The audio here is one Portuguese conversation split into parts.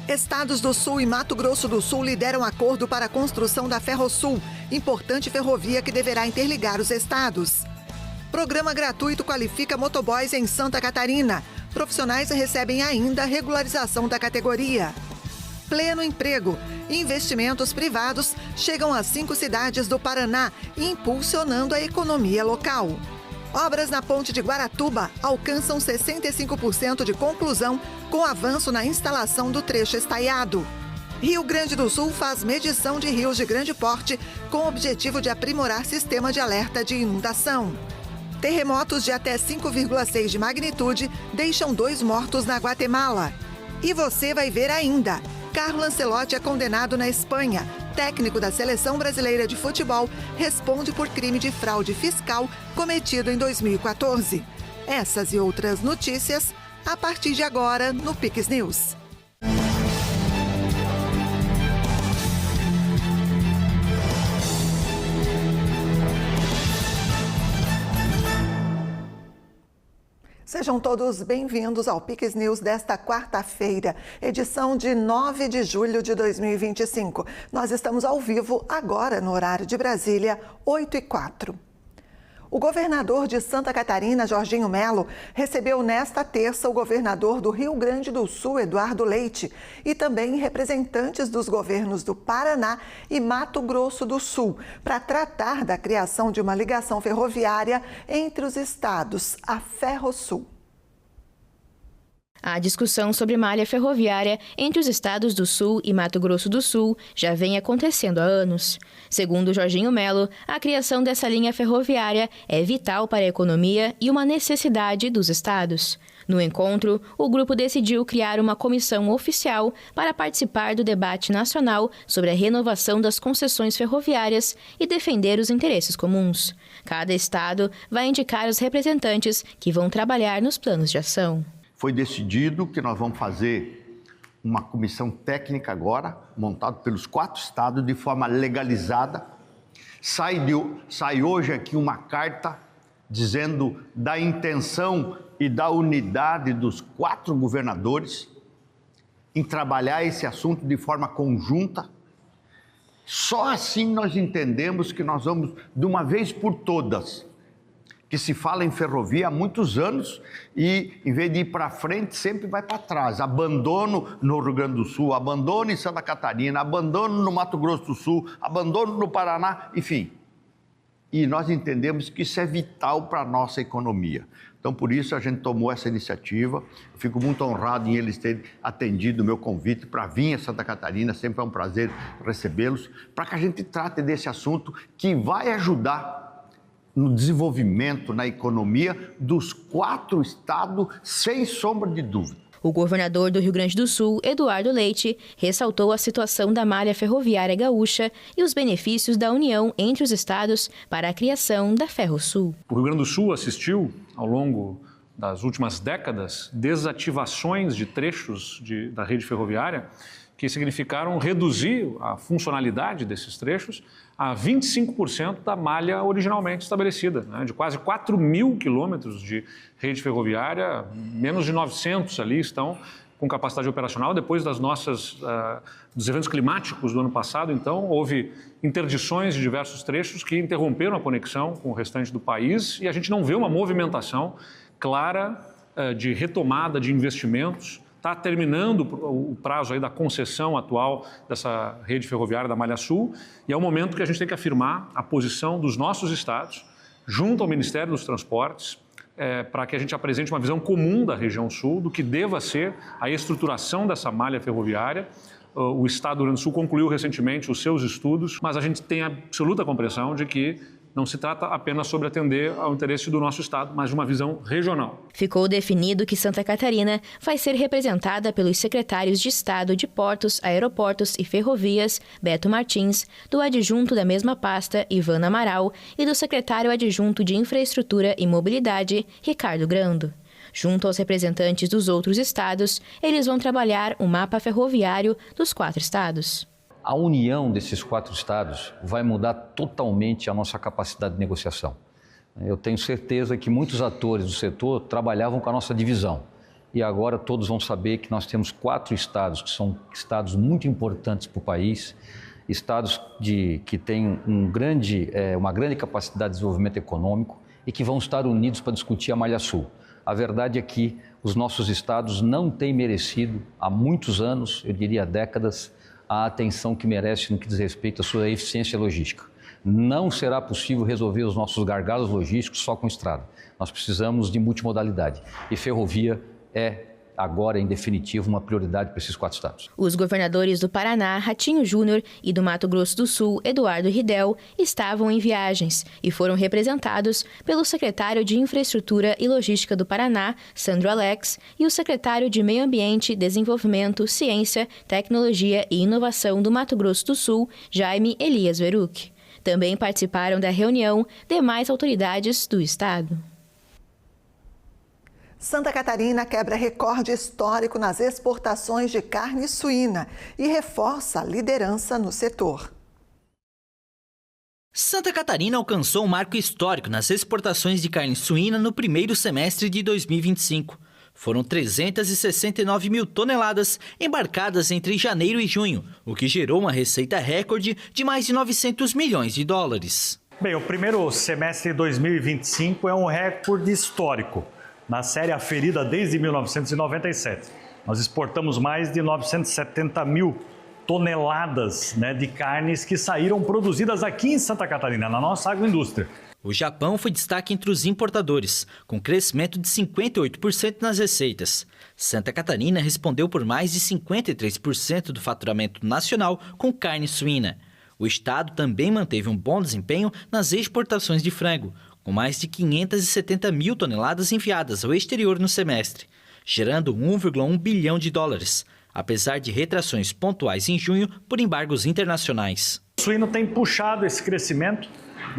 Estados do Sul e Mato Grosso do Sul lideram acordo para a construção da Ferrosul, importante ferrovia que deverá interligar os estados. Programa gratuito qualifica motoboys em Santa Catarina. Profissionais recebem ainda a regularização da categoria. Pleno emprego. Investimentos privados chegam a 5 cidades do Paraná, impulsionando a economia local. Obras na ponte de Guaratuba alcançam 65% de conclusão com avanço na instalação do trecho estaiado. Rio Grande do Sul faz medição de rios de grande porte com o objetivo de aprimorar sistema de alerta de inundação. Terremotos de até 5,6 de magnitude deixam 2 mortos na Guatemala. E você vai ver ainda. Carlo Ancelotti é condenado na Espanha. Técnico da Seleção Brasileira de Futebol responde por crime de fraude fiscal cometido em 2014. Essas e outras notícias a partir de agora no Pix News. Sejam todos bem-vindos ao Pix News desta quarta-feira, edição de 9 de julho de 2025. Nós estamos ao vivo agora no horário de Brasília, 8h04. O governador de Santa Catarina, Jorginho Melo, recebeu nesta terça o governador do Rio Grande do Sul, Eduardo Leite, e também representantes dos governos do Paraná e Mato Grosso do Sul, para tratar da criação de uma ligação ferroviária entre os estados, a Ferrosul. A discussão sobre malha ferroviária entre os estados do Sul e Mato Grosso do Sul já vem acontecendo há anos. Segundo Jorginho Melo, a criação dessa linha ferroviária é vital para a economia e uma necessidade dos estados. No encontro, o grupo decidiu criar uma comissão oficial para participar do debate nacional sobre a renovação das concessões ferroviárias e defender os interesses comuns. Cada estado vai indicar os representantes que vão trabalhar nos planos de ação. Foi decidido que nós vamos fazer uma comissão técnica agora, montada pelos 4 estados de forma legalizada. Sai hoje aqui uma carta dizendo da intenção e da unidade dos 4 governadores em trabalhar esse assunto de forma conjunta. Só assim nós entendemos que nós vamos, de uma vez por todas, que se fala em ferrovia há muitos anos e, em vez de ir para frente, sempre vai para trás. Abandono no Rio Grande do Sul, abandono em Santa Catarina, abandono no Mato Grosso do Sul, abandono no Paraná, enfim. E nós entendemos que isso é vital para a nossa economia. Então, por isso, a gente tomou essa iniciativa. Eu fico muito honrado em eles terem atendido o meu convite para vir a Santa Catarina. Sempre é um prazer recebê-los, para que a gente trate desse assunto que vai ajudar no desenvolvimento, na economia dos 4 estados, sem sombra de dúvida. O governador do Rio Grande do Sul, Eduardo Leite, ressaltou a situação da malha ferroviária gaúcha e os benefícios da união entre os estados para a criação da Ferrosul. O Rio Grande do Sul assistiu, ao longo das últimas décadas, desativações de trechos da rede ferroviária que significaram reduzir a funcionalidade desses trechos a 25% da malha originalmente estabelecida, né? De quase 4 mil quilômetros de rede ferroviária, menos de 900 ali estão com capacidade operacional. Depois dos eventos climáticos do ano passado, então, houve interdições de diversos trechos que interromperam a conexão com o restante do país e a gente não vê uma movimentação clara de retomada de investimentos. Está terminando o prazo aí da concessão atual dessa rede ferroviária da Malha Sul e é o momento que a gente tem que afirmar a posição dos nossos estados junto ao Ministério dos Transportes para que a gente apresente uma visão comum da região sul do que deva ser a estruturação dessa malha ferroviária. O Estado do Rio Grande do Sul concluiu recentemente os seus estudos, mas a gente tem a absoluta compreensão de que não se trata apenas sobre atender ao interesse do nosso estado, mas de uma visão regional. Ficou definido que Santa Catarina vai ser representada pelos secretários de Estado de Portos, Aeroportos e Ferrovias, Beto Martins, do adjunto da mesma pasta, Ivana Amaral, e do secretário adjunto de Infraestrutura e Mobilidade, Ricardo Grando. Junto aos representantes dos outros estados, eles vão trabalhar o mapa ferroviário dos 4 estados. A união desses 4 estados vai mudar totalmente a nossa capacidade de negociação. Eu tenho certeza que muitos atores do setor trabalhavam com a nossa divisão. e agora todos vão saber que nós temos 4 estados que são estados muito importantes para o país, estados que têm uma grande capacidade de desenvolvimento econômico e que vão estar unidos para discutir a Malha Sul. A verdade é que os nossos estados não têm merecido, há muitos anos, eu diria décadas, a atenção que merece no que diz respeito à sua eficiência logística. Não será possível resolver os nossos gargalos logísticos só com estrada. Nós precisamos de multimodalidade e ferrovia é agora, em definitivo, uma prioridade para esses 4 estados. Os governadores do Paraná, Ratinho Júnior, e do Mato Grosso do Sul, Eduardo Ridel, estavam em viagens e foram representados pelo secretário de Infraestrutura e Logística do Paraná, Sandro Alex, e o secretário de Meio Ambiente, Desenvolvimento, Ciência, Tecnologia e Inovação do Mato Grosso do Sul, Jaime Elias Veruc. Também participaram da reunião demais autoridades do estado. Santa Catarina quebra recorde histórico nas exportações de carne suína e reforça a liderança no setor. Santa Catarina alcançou um marco histórico nas exportações de carne suína no primeiro semestre de 2025. Foram 369 mil toneladas embarcadas entre janeiro e junho, o que gerou uma receita recorde de mais de 900 milhões de dólares. Bem, o primeiro semestre de 2025 é um recorde histórico. Na série aferida desde 1997. Nós exportamos mais de 970 mil toneladas de carnes que saíram produzidas aqui em Santa Catarina, na nossa agroindústria. O Japão foi destaque entre os importadores, com crescimento de 58% nas receitas. Santa Catarina respondeu por mais de 53% do faturamento nacional com carne suína. O estado também manteve um bom desempenho nas exportações de frango, com mais de 570 mil toneladas enviadas ao exterior no semestre, gerando 1,1 bilhão de dólares, apesar de retrações pontuais em junho por embargos internacionais. O suíno tem puxado esse crescimento.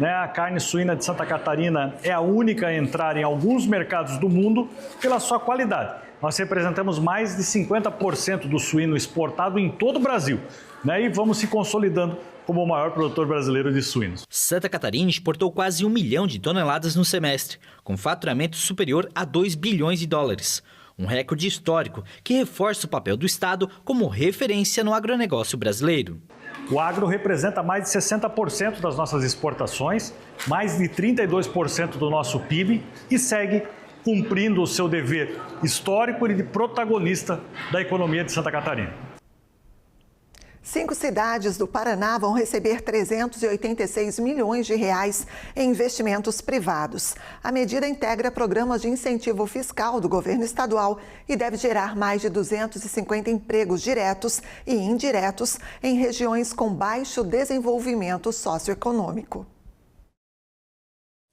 A carne suína de Santa Catarina é a única a entrar em alguns mercados do mundo pela sua qualidade. Nós representamos mais de 50% do suíno exportado em todo o Brasil, e vamos se consolidando como o maior produtor brasileiro de suínos. Santa Catarina exportou quase 1 milhão de toneladas no semestre, com faturamento superior a 2 bilhões de dólares. Um recorde histórico que reforça o papel do estado como referência no agronegócio brasileiro. O agro representa mais de 60% das nossas exportações, mais de 32% do nosso PIB e segue cumprindo o seu dever histórico e de protagonista da economia de Santa Catarina. 5 cidades do Paraná vão receber 386 milhões de reais em investimentos privados. A medida integra programas de incentivo fiscal do governo estadual e deve gerar mais de 250 empregos diretos e indiretos em regiões com baixo desenvolvimento socioeconômico.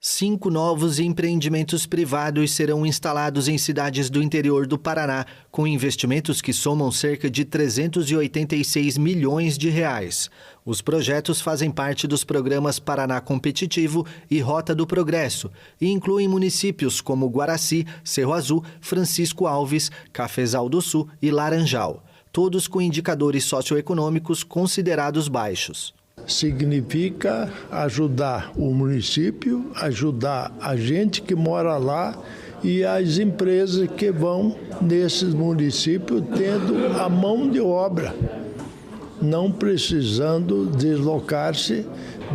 5 novos empreendimentos privados serão instalados em cidades do interior do Paraná, com investimentos que somam cerca de 386 milhões de reais. Os projetos fazem parte dos programas Paraná Competitivo e Rota do Progresso e incluem municípios como Guaraci, Cerro Azul, Francisco Alves, Cafezal do Sul e Laranjal, todos com indicadores socioeconômicos considerados baixos. Significa ajudar o município, ajudar a gente que mora lá e as empresas que vão nesses municípios tendo a mão de obra, não precisando deslocar-se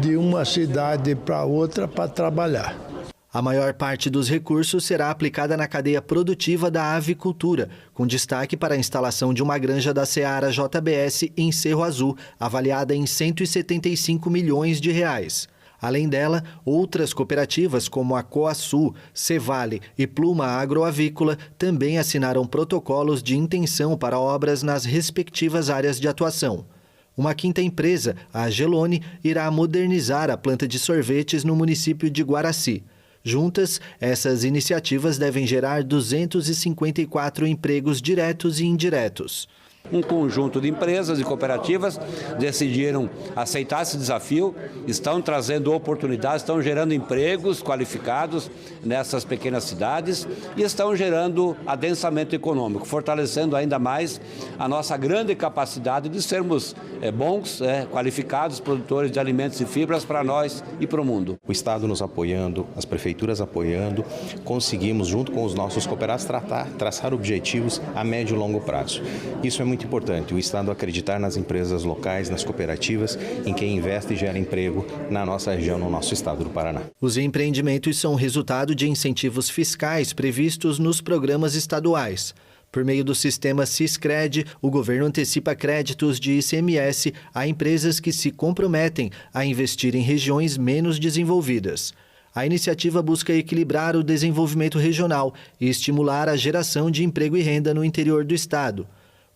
de uma cidade para outra para trabalhar. A maior parte dos recursos será aplicada na cadeia produtiva da avicultura, com destaque para a instalação de uma granja da Seara JBS em Cerro Azul, avaliada em 175 milhões de reais. Além dela, outras cooperativas como a Coasul, Cevale e Pluma Agroavícola também assinaram protocolos de intenção para obras nas respectivas áreas de atuação. Uma quinta empresa, a Gelone, irá modernizar a planta de sorvetes no município de Guaraci. Juntas, essas iniciativas devem gerar 254 empregos diretos e indiretos. Um conjunto de empresas e cooperativas decidiram aceitar esse desafio, estão trazendo oportunidades, estão gerando empregos qualificados nessas pequenas cidades e estão gerando adensamento econômico, fortalecendo ainda mais a nossa grande capacidade de sermos bons, qualificados produtores de alimentos e fibras para nós e para o mundo. O Estado nos apoiando, as prefeituras apoiando, conseguimos, junto com os nossos cooperados, traçar objetivos a médio e longo prazo. Isso é muito importante, o Estado acreditar nas empresas locais, nas cooperativas, em quem investe e gera emprego na nossa região, no nosso estado do Paraná. Os empreendimentos são resultado de incentivos fiscais previstos nos programas estaduais. Por meio do sistema Siscred, o governo antecipa créditos de ICMS a empresas que se comprometem a investir em regiões menos desenvolvidas. A iniciativa busca equilibrar o desenvolvimento regional e estimular a geração de emprego e renda no interior do estado.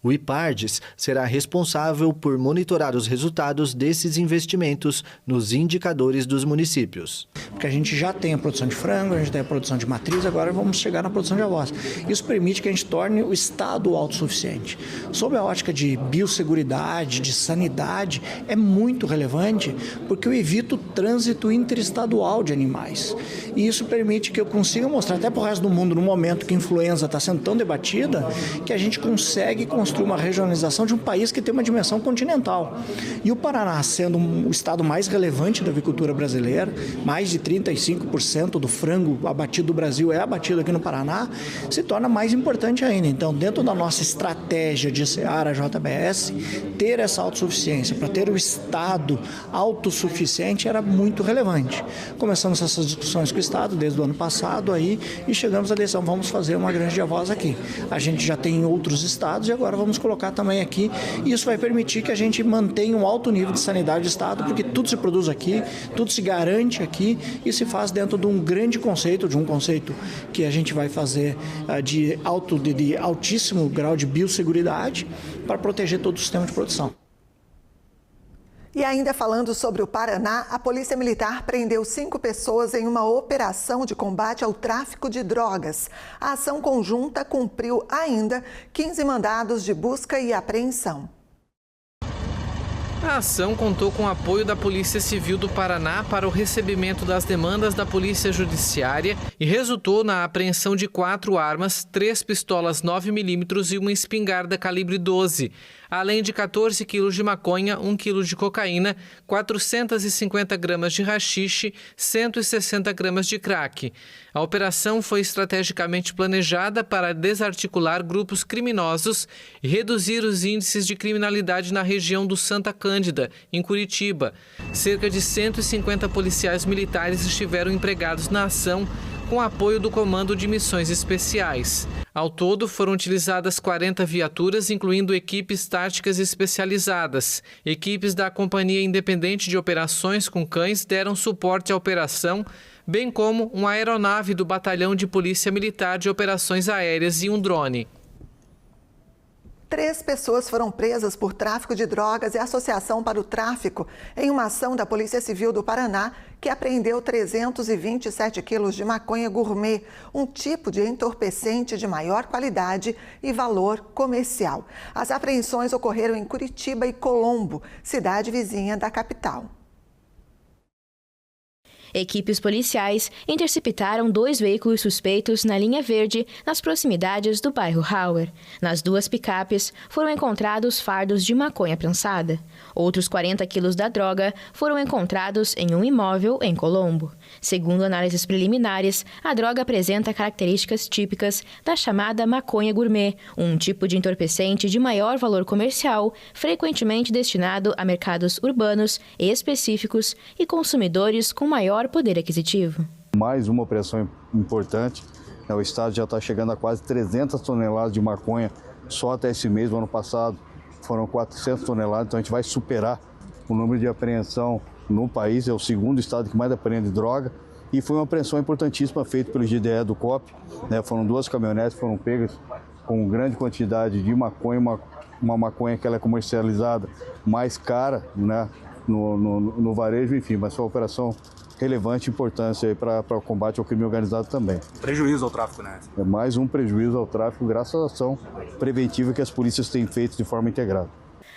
O IPARDES será responsável por monitorar os resultados desses investimentos nos indicadores dos municípios. Porque a gente já tem a produção de frango, a gente tem a produção de matriz, agora vamos chegar na produção de avós. Isso permite que a gente torne o estado autossuficiente. Sob a ótica de biosseguridade, de sanidade, é muito relevante porque eu evito o trânsito interestadual de animais. E isso permite que eu consiga mostrar até para o resto do mundo, no momento que a influenza está sendo tão debatida, que a gente consegue construir uma regionalização de um país que tem uma dimensão continental. E o Paraná, sendo o estado mais relevante da avicultura brasileira, mais de 35% do frango abatido do Brasil é abatido aqui no Paraná, se torna mais importante ainda. Então, dentro da nossa estratégia de Seara JBS, ter essa autossuficiência, para ter o estado autossuficiente era muito relevante. Começamos essas discussões com o estado desde o ano passado aí, e chegamos à decisão, vamos fazer uma granja de avós aqui. A gente já tem em outros estados e agora vamos colocar também aqui, e isso vai permitir que a gente mantenha um alto nível de sanidade do estado, porque tudo se produz aqui, tudo se garante aqui e se faz dentro de um grande conceito, de um conceito que a gente vai fazer de altíssimo grau de biosseguridade para proteger todo o sistema de produção. E ainda falando sobre o Paraná, a Polícia Militar prendeu 5 pessoas em uma operação de combate ao tráfico de drogas. A ação conjunta cumpriu ainda 15 mandados de busca e apreensão. A ação contou com o apoio da Polícia Civil do Paraná para o recebimento das demandas da Polícia Judiciária e resultou na apreensão de 4 armas, 3 pistolas 9mm e uma espingarda calibre 12, além de 14 quilos de maconha, 1 quilo de cocaína, 450 gramas de haxixe, 160 gramas de crack. A operação foi estrategicamente planejada para desarticular grupos criminosos e reduzir os índices de criminalidade na região do Santa Cândida, em Curitiba. Cerca de 150 policiais militares estiveram empregados na ação, com apoio do Comando de Missões Especiais. Ao todo, foram utilizadas 40 viaturas, incluindo equipes táticas especializadas. Equipes da Companhia Independente de Operações com Cães deram suporte à operação, bem como uma aeronave do Batalhão de Polícia Militar de Operações Aéreas e um drone. 3 pessoas foram presas por tráfico de drogas e associação para o tráfico em uma ação da Polícia Civil do Paraná que apreendeu 327 quilos de maconha gourmet, um tipo de entorpecente de maior qualidade e valor comercial. As apreensões ocorreram em Curitiba e Colombo, cidade vizinha da capital. Equipes policiais interceptaram 2 veículos suspeitos na linha verde, nas proximidades do bairro Hauer. Nas 2 picapes foram encontrados fardos de maconha prensada. Outros 40 quilos da droga foram encontrados em um imóvel em Colombo. Segundo análises preliminares, a droga apresenta características típicas da chamada maconha gourmet, um tipo de entorpecente de maior valor comercial, frequentemente destinado a mercados urbanos específicos e consumidores com maior poder aquisitivo. Mais uma operação importante. O estado já está chegando a quase 300 toneladas de maconha só até esse mês. No ano passado foram 400 toneladas, então a gente vai superar o número de apreensão no país. É o segundo estado que mais apreende droga. E foi uma apreensão importantíssima feita pelo GDE do COP. Foram 2 caminhonetes que foram pegas com grande quantidade de maconha, uma maconha que ela é comercializada mais cara, no varejo, enfim, mas foi uma operação relevante importância para o combate ao crime organizado também. Prejuízo ao tráfico, né? É mais um prejuízo ao tráfico graças à ação preventiva que as polícias têm feito de forma integrada.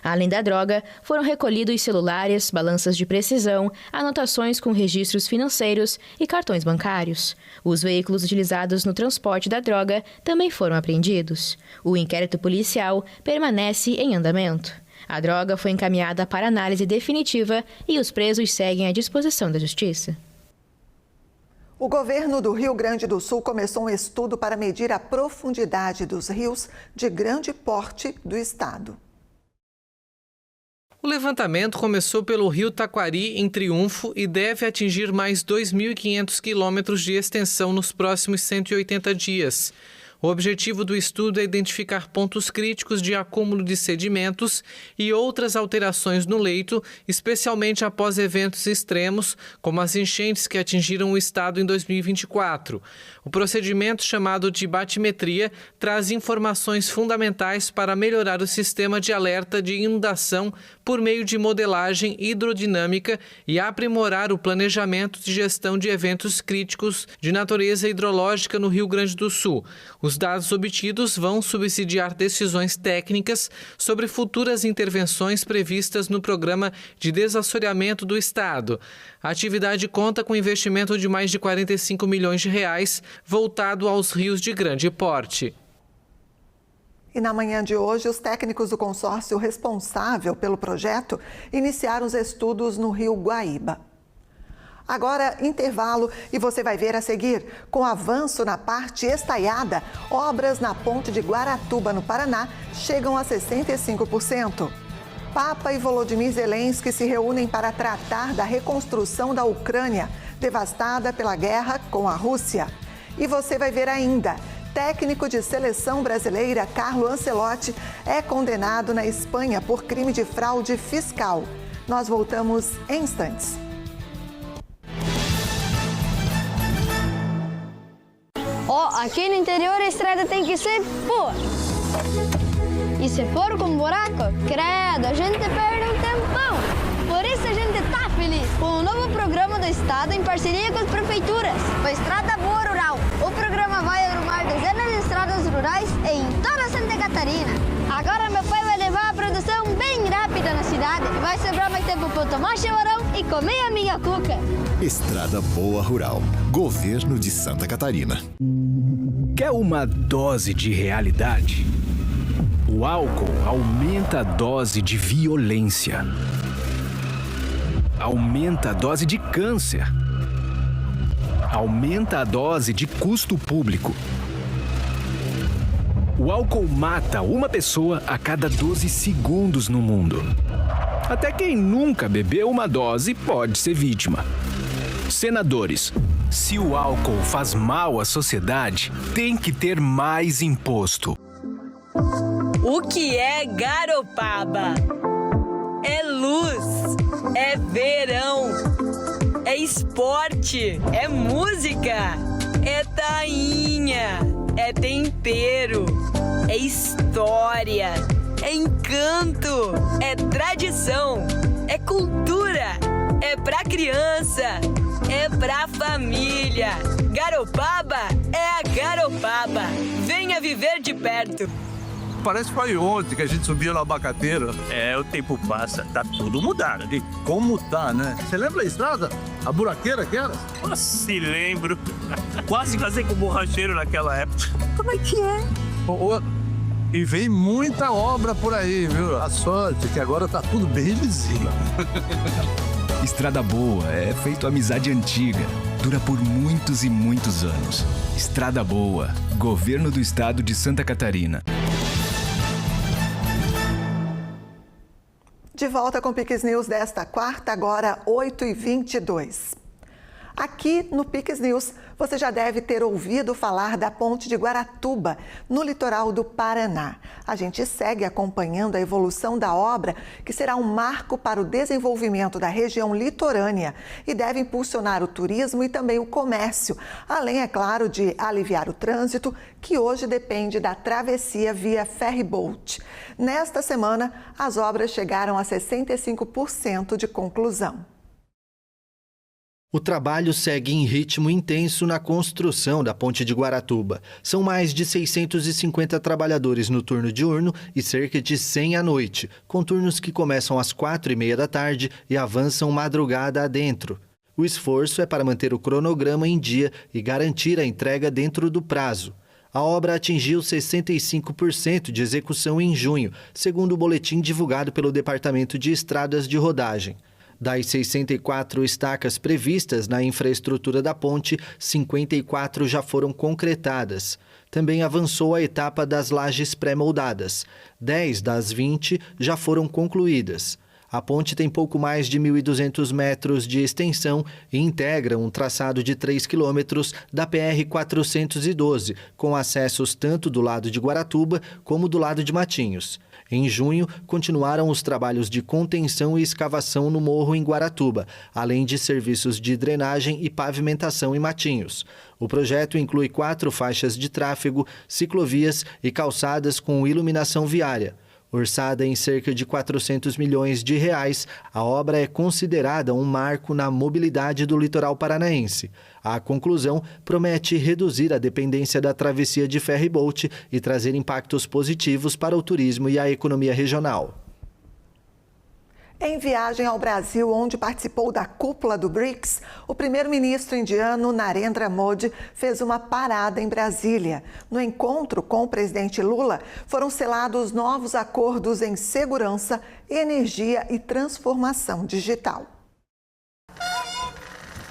Além da droga, foram recolhidos celulares, balanças de precisão, anotações com registros financeiros e cartões bancários. Os veículos utilizados no transporte da droga também foram apreendidos. O inquérito policial permanece em andamento. A droga foi encaminhada para análise definitiva e os presos seguem à disposição da Justiça. O governo do Rio Grande do Sul começou um estudo para medir a profundidade dos rios de grande porte do estado. O levantamento começou pelo rio Taquari, em Triunfo, e deve atingir mais 2.500 quilômetros de extensão nos próximos 180 dias. O objetivo do estudo é identificar pontos críticos de acúmulo de sedimentos e outras alterações no leito, especialmente após eventos extremos, como as enchentes que atingiram o estado em 2024. O procedimento, chamado de batimetria, traz informações fundamentais para melhorar o sistema de alerta de inundação por meio de modelagem hidrodinâmica e aprimorar o planejamento de gestão de eventos críticos de natureza hidrológica no Rio Grande do Sul. Os dados obtidos vão subsidiar decisões técnicas sobre futuras intervenções previstas no Programa de Desassoreamento do Estado. A atividade conta com investimento de mais de 45 milhões de reais voltado aos rios de grande porte. E na manhã de hoje, os técnicos do consórcio responsável pelo projeto iniciaram os estudos no Rio Guaíba. Agora, intervalo, e você vai ver a seguir, com avanço na parte estaiada, obras na ponte de Guaratuba, no Paraná, chegam a 65%. Papa e Volodymyr Zelensky se reúnem para tratar da reconstrução da Ucrânia, devastada pela guerra com a Rússia. E você vai ver ainda, técnico de seleção brasileira Carlo Ancelotti é condenado na Espanha por crime de fraude fiscal. Nós voltamos em instantes. Aqui no interior a estrada tem que ser boa. E se for com buraco, credo, a gente perde um tempão. Por isso a gente tá feliz com o novo programa do Estado em parceria com as prefeituras. O Estrada Boa Rural. O programa vai arrumar dezenas de estradas rurais em toda Santa Catarina. Agora meu pai vai levar a produção bem rápida na cidade. Vai sobrar mais tempo para tomar chimarrão e comer a minha cuca. Estrada Boa Rural. Governo de Santa Catarina. Quer uma dose de realidade? O álcool aumenta a dose de violência. Aumenta a dose de câncer. Aumenta a dose de custo público. O álcool mata uma pessoa a cada 12 segundos no mundo. Até quem nunca bebeu uma dose pode ser vítima. Senadores, se o álcool faz mal à sociedade, tem que ter mais imposto. O que é Garopaba? É luz, é verão, é esporte, é música, é tainha, é tempero, é história, é encanto, é tradição, é cultura, é pra criança, é pra família. Garopaba é a Garopaba. Venha viver de perto. Parece que foi ontem que a gente subiu no abacateiro. O tempo passa, tá tudo mudado. E como tá, né? Você lembra a estrada? A buraqueira que era? Se lembro. Quase casei com o borracheiro naquela época. Como é que é? E vem muita obra por aí, viu? A sorte que agora tá tudo bem lisinho. Estrada Boa é feito amizade antiga. Dura por muitos e muitos anos. Estrada Boa. Governo do Estado de Santa Catarina. De volta com o Piques News desta quarta, agora 8h22. Aqui no Piques News, você já deve ter ouvido falar da ponte de Guaratuba, no litoral do Paraná. A gente segue acompanhando a evolução da obra, que será um marco para o desenvolvimento da região litorânea e deve impulsionar o turismo e também o comércio, além, é claro, de aliviar o trânsito, que hoje depende da travessia via ferryboat. Nesta semana, as obras chegaram a 65% de conclusão. O trabalho segue em ritmo intenso na construção da Ponte de Guaratuba. São mais de 650 trabalhadores no turno diurno e cerca de 100 à noite, com turnos que começam às 4h30 da tarde e avançam madrugada adentro. O esforço é para manter o cronograma em dia e garantir a entrega dentro do prazo. A obra atingiu 65% de execução em junho, segundo o boletim divulgado pelo Departamento de Estradas de Rodagem. Das 64 estacas previstas na infraestrutura da ponte, 54 já foram concretadas. Também avançou a etapa das lajes pré-moldadas. 10 das 20 já foram concluídas. A ponte tem pouco mais de 1.200 metros de extensão e integra um traçado de 3 quilômetros da PR-412, com acessos tanto do lado de Guaratuba como do lado de Matinhos. Em junho, continuaram os trabalhos de contenção e escavação no morro em Guaratuba, além de serviços de drenagem e pavimentação em Matinhos. O projeto inclui 4 faixas de tráfego, ciclovias e calçadas com iluminação viária. Orçada em cerca de 400 milhões de reais, a obra é considerada um marco na mobilidade do litoral paranaense. A conclusão promete reduzir a dependência da travessia de ferry-boat e trazer impactos positivos para o turismo e a economia regional. Em viagem ao Brasil, onde participou da cúpula do BRICS, o primeiro-ministro indiano Narendra Modi fez uma parada em Brasília. No encontro com o presidente Lula, foram selados novos acordos em segurança, energia e transformação digital.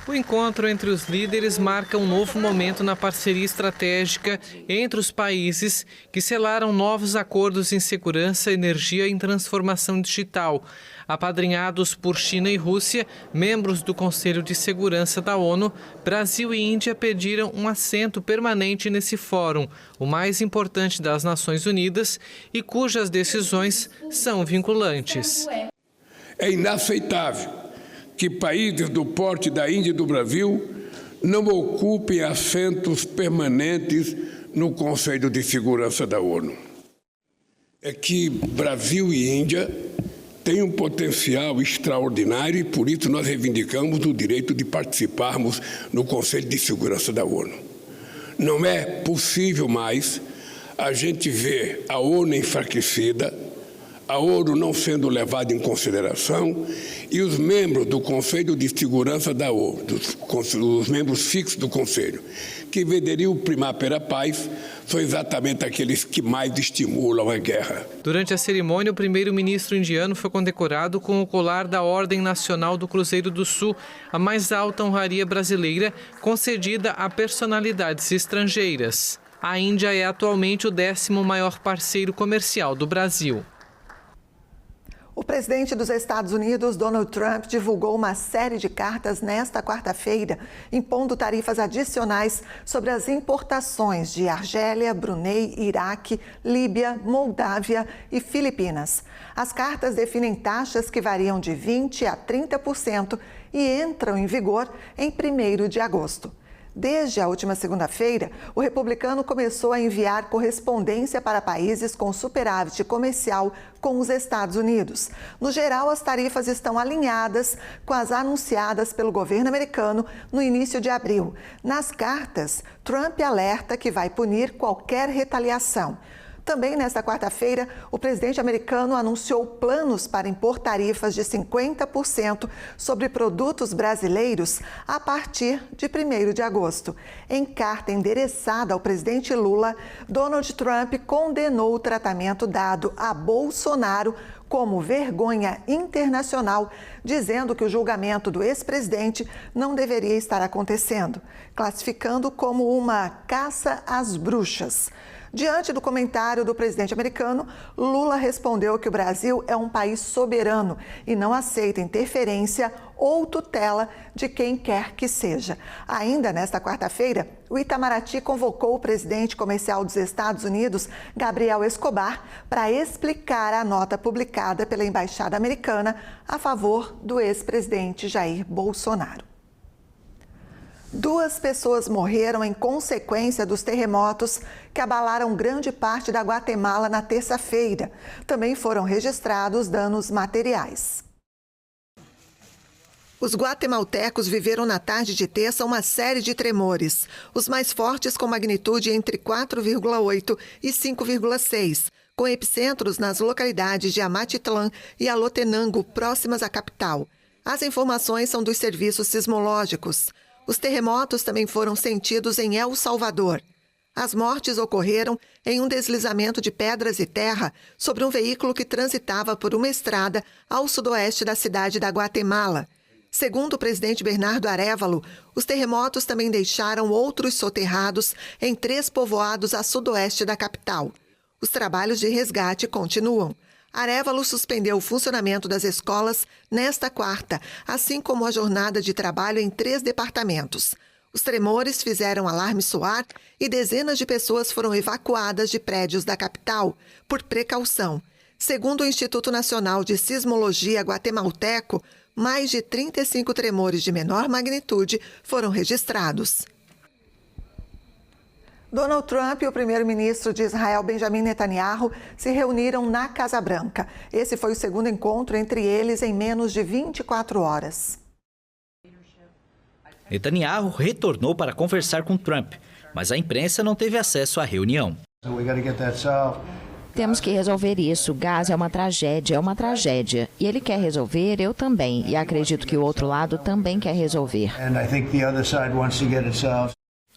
O encontro entre os líderes marca um novo momento na parceria estratégica entre os países que selaram novos acordos em segurança, energia e transformação digital. Apadrinhados por China e Rússia, membros do Conselho de Segurança da ONU, Brasil e Índia pediram um assento permanente nesse fórum, o mais importante das Nações Unidas e cujas decisões são vinculantes. É inaceitável que países do porte da Índia e do Brasil não ocupem assentos permanentes no Conselho de Segurança da ONU. É que Brasil e Índia têm um potencial extraordinário e, por isso, nós reivindicamos o direito de participarmos no Conselho de Segurança da ONU. Não é possível mais a gente ver a ONU enfraquecida, a ONU não sendo levada em consideração e os membros do Conselho de Segurança da ONU, os membros fixos do Conselho, que deveriam primar pela paz, são exatamente aqueles que mais estimulam a guerra. Durante a cerimônia, o primeiro-ministro indiano foi condecorado com o colar da Ordem Nacional do Cruzeiro do Sul, a mais alta honraria brasileira concedida a personalidades estrangeiras. A Índia é atualmente o 10º maior parceiro comercial do Brasil. O presidente dos Estados Unidos, Donald Trump, divulgou uma série de cartas nesta quarta-feira, impondo tarifas adicionais sobre as importações de Argélia, Brunei, Iraque, Líbia, Moldávia e Filipinas. As cartas definem taxas que variam de 20% a 30% e entram em vigor em 1º de agosto. Desde a última segunda-feira, o republicano começou a enviar correspondência para países com superávit comercial com os Estados Unidos. No geral, as tarifas estão alinhadas com as anunciadas pelo governo americano no início de abril. Nas cartas, Trump alerta que vai punir qualquer retaliação. Também nesta quarta-feira, o presidente americano anunciou planos para impor tarifas de 50% sobre produtos brasileiros a partir de 1º de agosto. Em carta endereçada ao presidente Lula, Donald Trump condenou o tratamento dado a Bolsonaro como vergonha internacional, dizendo que o julgamento do ex-presidente não deveria estar acontecendo, classificando como uma caça às bruxas. Diante do comentário do presidente americano, Lula respondeu que o Brasil é um país soberano e não aceita interferência ou tutela de quem quer que seja. Ainda nesta quarta-feira, o Itamaraty convocou o presidente comercial dos Estados Unidos, Gabriel Escobar, para explicar a nota publicada pela Embaixada Americana a favor do ex-presidente Jair Bolsonaro. 2 pessoas morreram em consequência dos terremotos que abalaram grande parte da Guatemala na terça-feira. Também foram registrados danos materiais. Os guatemaltecos viveram na tarde de terça uma série de tremores, os mais fortes com magnitude entre 4,8 e 5,6, com epicentros nas localidades de Amatitlán e Alotenango, próximas à capital. As informações são dos serviços sismológicos. Os terremotos também foram sentidos em El Salvador. As mortes ocorreram em um deslizamento de pedras e terra sobre um veículo que transitava por uma estrada ao sudoeste da cidade da Guatemala. Segundo o presidente Bernardo Arévalo, os terremotos também deixaram outros soterrados em 3 povoados a sudoeste da capital. Os trabalhos de resgate continuam. Arévalo suspendeu o funcionamento das escolas nesta quarta, assim como a jornada de trabalho em 3 departamentos. Os tremores fizeram alarme soar e dezenas de pessoas foram evacuadas de prédios da capital, por precaução. Segundo o Instituto Nacional de Sismologia Guatemalteco, mais de 35 tremores de menor magnitude foram registrados. Donald Trump e o primeiro-ministro de Israel, Benjamin Netanyahu, se reuniram na Casa Branca. Esse foi o segundo encontro entre eles em menos de 24 horas. Netanyahu retornou para conversar com Trump, mas a imprensa não teve acesso à reunião. Temos que resolver isso. Gaza é uma tragédia. E ele quer resolver, eu também. E acredito que o outro lado também quer resolver.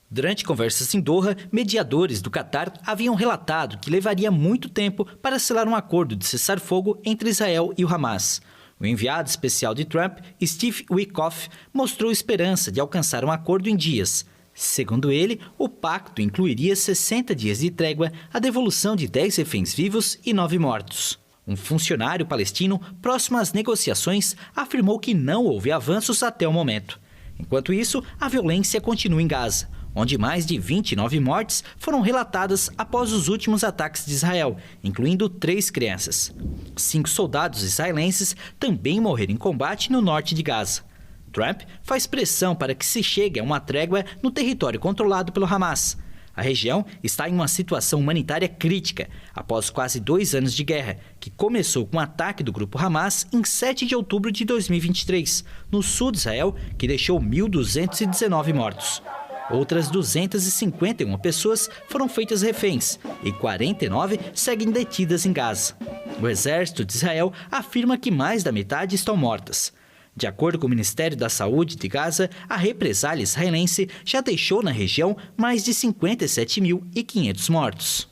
Durante conversas em Doha, mediadores do Catar haviam relatado que levaria muito tempo para selar um acordo de cessar-fogo entre Israel e o Hamas. O enviado especial de Trump, Steve Witkoff, mostrou esperança de alcançar um acordo em dias. Segundo ele, o pacto incluiria 60 dias de trégua, a devolução de 10 reféns vivos e 9 mortos. Um funcionário palestino próximo às negociações afirmou que não houve avanços até o momento. Enquanto isso, a violência continua em Gaza, onde mais de 29 mortes foram relatadas após os últimos ataques de Israel, incluindo 3 crianças. 5 soldados israelenses também morreram em combate no norte de Gaza. Trump faz pressão para que se chegue a uma trégua no território controlado pelo Hamas. A região está em uma situação humanitária crítica, após quase 2 anos de guerra, que começou com o ataque do grupo Hamas em 7 de outubro de 2023, no sul de Israel, que deixou 1.219 mortos. Outras 251 pessoas foram feitas reféns e 49 seguem detidas em Gaza. O exército de Israel afirma que mais da metade estão mortas. De acordo com o Ministério da Saúde de Gaza, a represália israelense já deixou na região mais de 57.500 mortos.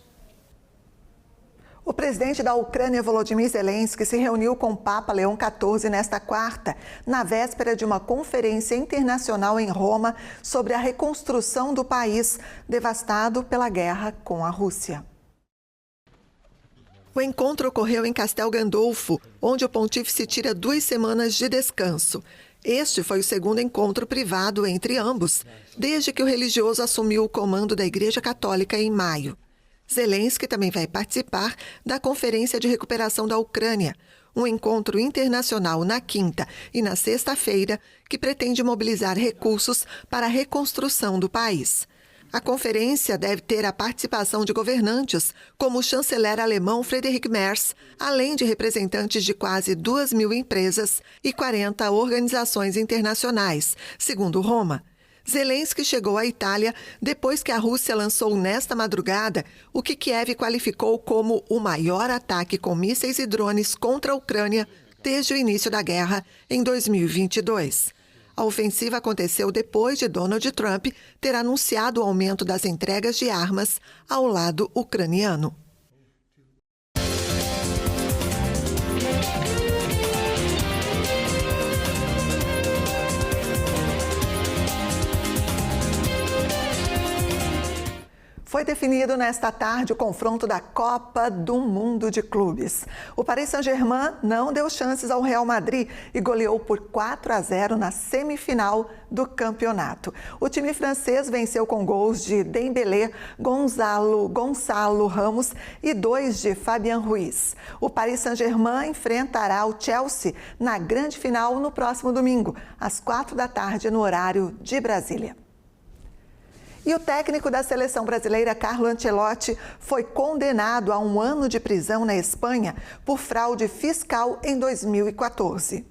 O presidente da Ucrânia, Volodymyr Zelensky, se reuniu com o Papa Leão XIV nesta quarta, na véspera de uma conferência internacional em Roma sobre a reconstrução do país devastado pela guerra com a Rússia. O encontro ocorreu em Castel Gandolfo, onde o pontífice tira 2 semanas de descanso. Este foi o segundo encontro privado entre ambos, desde que o religioso assumiu o comando da Igreja Católica em maio. Zelensky também vai participar da Conferência de Recuperação da Ucrânia, um encontro internacional na quinta e na sexta-feira que pretende mobilizar recursos para a reconstrução do país. A conferência deve ter a participação de governantes, como o chanceler alemão Friedrich Merz, além de representantes de quase 2.000 empresas e 40 organizações internacionais, segundo Roma. Zelensky chegou à Itália depois que a Rússia lançou nesta madrugada o que Kiev qualificou como o maior ataque com mísseis e drones contra a Ucrânia desde o início da guerra em 2022. A ofensiva aconteceu depois de Donald Trump ter anunciado o aumento das entregas de armas ao lado ucraniano. Foi definido nesta tarde o confronto da Copa do Mundo de Clubes. O Paris Saint-Germain não deu chances ao Real Madrid e goleou por 4-0 na semifinal do campeonato. O time francês venceu com gols de Dembélé, Gonçalo Ramos e 2 de Fabian Ruiz. O Paris Saint-Germain enfrentará o Chelsea na grande final no próximo domingo, às 16h, no horário de Brasília. E o técnico da seleção brasileira, Carlo Ancelotti, foi condenado a 1 ano de prisão na Espanha por fraude fiscal em 2014.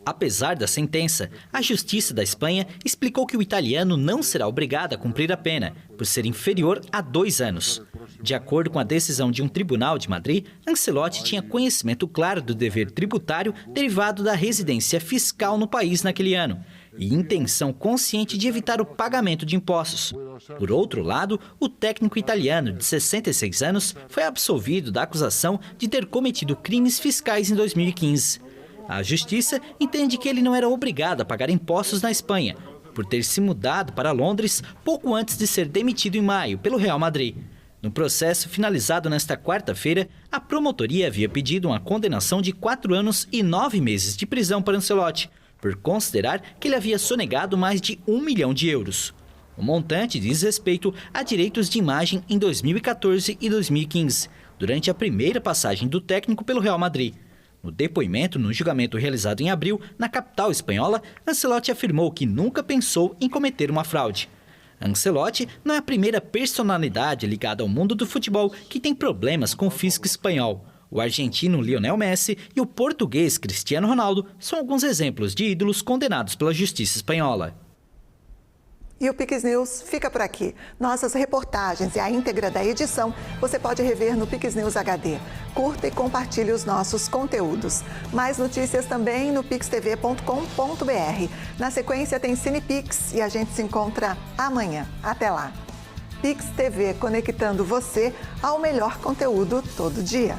Apesar da sentença, a Justiça da Espanha explicou que o italiano não será obrigado a cumprir a pena, por ser inferior a 2 anos. De acordo com a decisão de um tribunal de Madrid, Ancelotti tinha conhecimento claro do dever tributário derivado da residência fiscal no país naquele ano e intenção consciente de evitar o pagamento de impostos. Por outro lado, o técnico italiano de 66 anos foi absolvido da acusação de ter cometido crimes fiscais em 2015. A Justiça entende que ele não era obrigado a pagar impostos na Espanha, por ter se mudado para Londres pouco antes de ser demitido em maio pelo Real Madrid. No processo finalizado nesta quarta-feira, a promotoria havia pedido uma condenação de 4 anos e 9 meses de prisão para Ancelotti, por considerar que ele havia sonegado mais de 1 milhão de euros. O montante diz respeito a direitos de imagem em 2014 e 2015, durante a primeira passagem do técnico pelo Real Madrid. No depoimento no julgamento realizado em abril, na capital espanhola, Ancelotti afirmou que nunca pensou em cometer uma fraude. Ancelotti não é a primeira personalidade ligada ao mundo do futebol que tem problemas com o fisco espanhol. O argentino Lionel Messi e o português Cristiano Ronaldo são alguns exemplos de ídolos condenados pela justiça espanhola. E o Pix News fica por aqui. Nossas reportagens e a íntegra da edição você pode rever no Pix News HD. Curta e compartilhe os nossos conteúdos. Mais notícias também no pixtv.com.br. Na sequência tem CinePix e a gente se encontra amanhã. Até lá. Pix TV, conectando você ao melhor conteúdo todo dia.